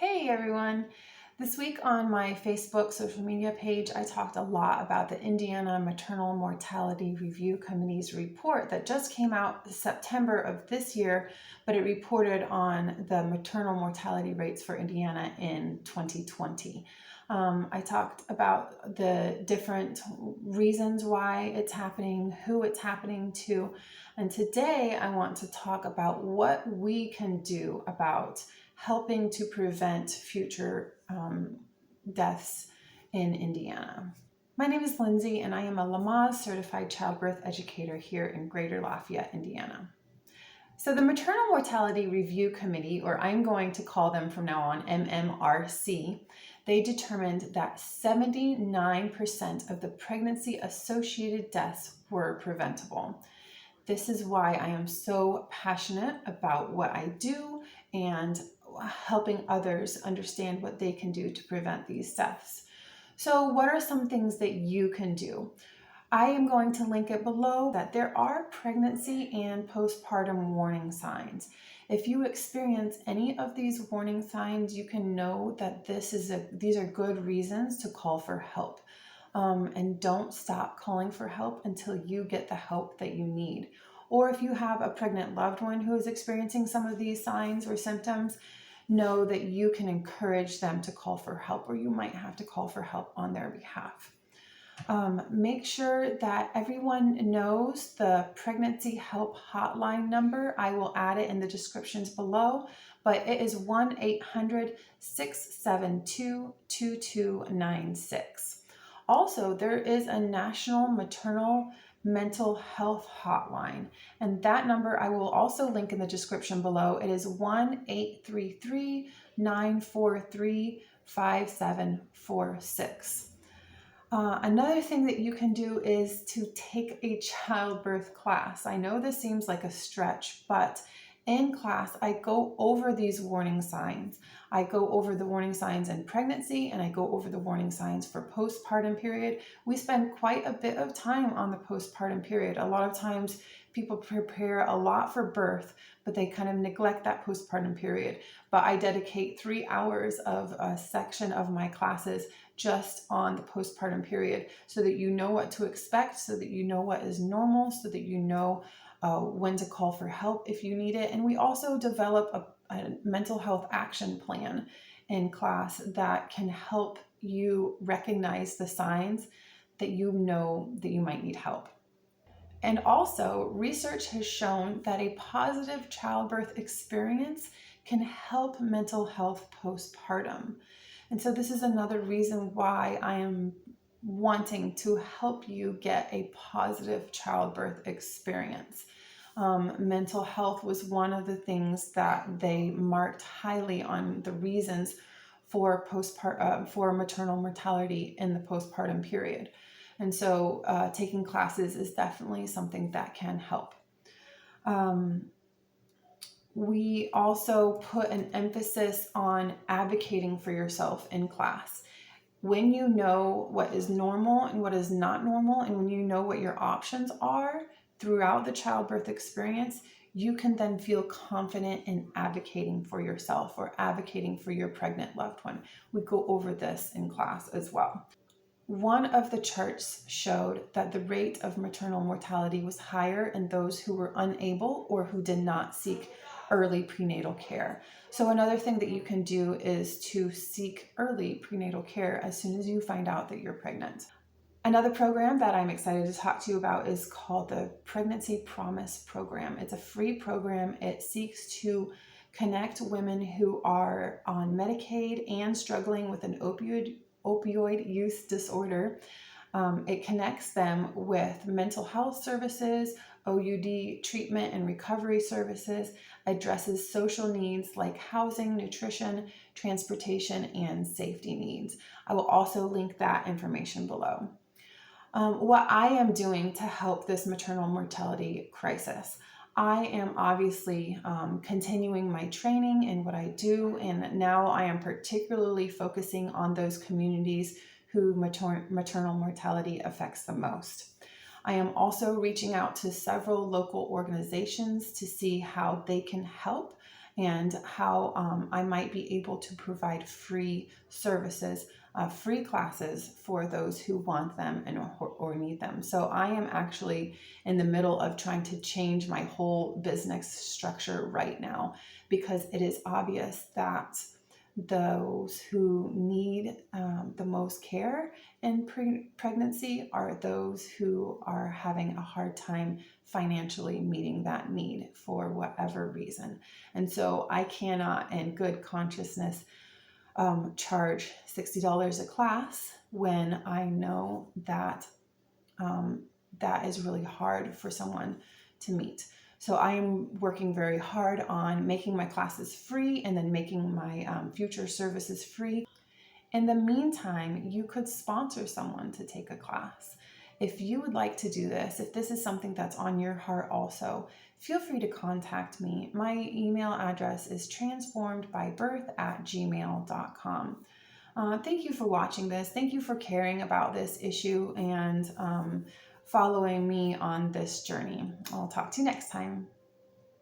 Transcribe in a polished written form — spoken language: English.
Hey everyone! This week on my Facebook social media page, I talked a lot about the Indiana Maternal Mortality Review Committee's report that just came out September of this year, but it reported on the maternal mortality rates for Indiana in 2020. I talked about the different reasons why it's happening, who it's happening to, and today I want to talk about what we can do about helping to prevent future deaths in Indiana. My name is Lindsay and I am a Lamaze certified childbirth educator here in Greater Lafayette, Indiana. So the Maternal Mortality Review Committee, or I'm going to call them from now on MMRC, they determined that 79% of the pregnancy-associated deaths were preventable. This is why I am so passionate about what I do and helping others understand what they can do to prevent these deaths. So what are some things that you can do? I am going to link it below that there are pregnancy and postpartum warning signs. If you experience any of these warning signs, you can know that these are good reasons to call for help. And don't stop calling for help until you get the help that you need. Or if you have a pregnant loved one who is experiencing some of these signs or symptoms, know that you can encourage them to call for help, or you might have to call for help on their behalf. Make sure that everyone knows the pregnancy help hotline number. I will add it in the descriptions below, but it is 1-800-672-2296. Also, there is a national maternal mental health hotline, and that number I will also link in the description below. It is 1-833-943-5746. Another thing that you can do is to take a childbirth class. I know this seems like a stretch, but in class, I go over these warning signs. I go over the warning signs in pregnancy and I go over the warning signs for postpartum period. We spend quite a bit of time on the postpartum period. A lot of times people prepare a lot for birth, but they kind of neglect that postpartum period. But I dedicate 3 hours of a section of my classes just on the postpartum period so that you know what to expect, so that you know what is normal, so that you know when to call for help if you need it. And we also develop a mental health action plan in class that can help you recognize the signs that you know that you might need help. And also, research has shown that a positive childbirth experience can help mental health postpartum. And so this is another reason why I am wanting to help you get a positive childbirth experience. Mental health was one of the things that they marked highly on the reasons for maternal mortality in the postpartum period. And so taking classes is definitely something that can help. We also put an emphasis on advocating for yourself in class. When you know what is normal and what is not normal, and when you know what your options are throughout the childbirth experience, you can then feel confident in advocating for yourself or advocating for your pregnant loved one. We go over this in class as well. One of the charts showed that the rate of maternal mortality was higher in those who were unable or who did not seek early prenatal care. So another thing that you can do is to seek early prenatal care as soon as you find out that you're pregnant. Another program that I'm excited to talk to you about is called the Pregnancy Promise Program. It's a free program. It seeks to connect women who are on Medicaid and struggling with an opioid use disorder. It connects them with mental health services, OUD treatment and recovery services, addresses social needs like housing, nutrition, transportation, and safety needs. I will also link that information below. What I am doing to help this maternal mortality crisis. I am obviously continuing my training in what I do, and now I am particularly focusing on those communities who maternal mortality affects the most. I am also reaching out to several local organizations to see how they can help and how I might be able to provide free services, free classes for those who want them or need them. So I am actually in the middle of trying to change my whole business structure right now, because it is obvious that those who need the most care in pregnancy are those who are having a hard time financially meeting that need for whatever reason. And so I cannot, in good consciousness, charge $60 a class when I know that that is really hard for someone to meet. So I am working very hard on making my classes free and then making my future services free. In the meantime, you could sponsor someone to take a class. If you would like to do this, if this is something that's on your heart also, feel free to contact me. My email address is transformedbybirth@gmail.com. Thank you for watching this. Thank you for caring about this issue and following me on this journey. I'll talk to you next time.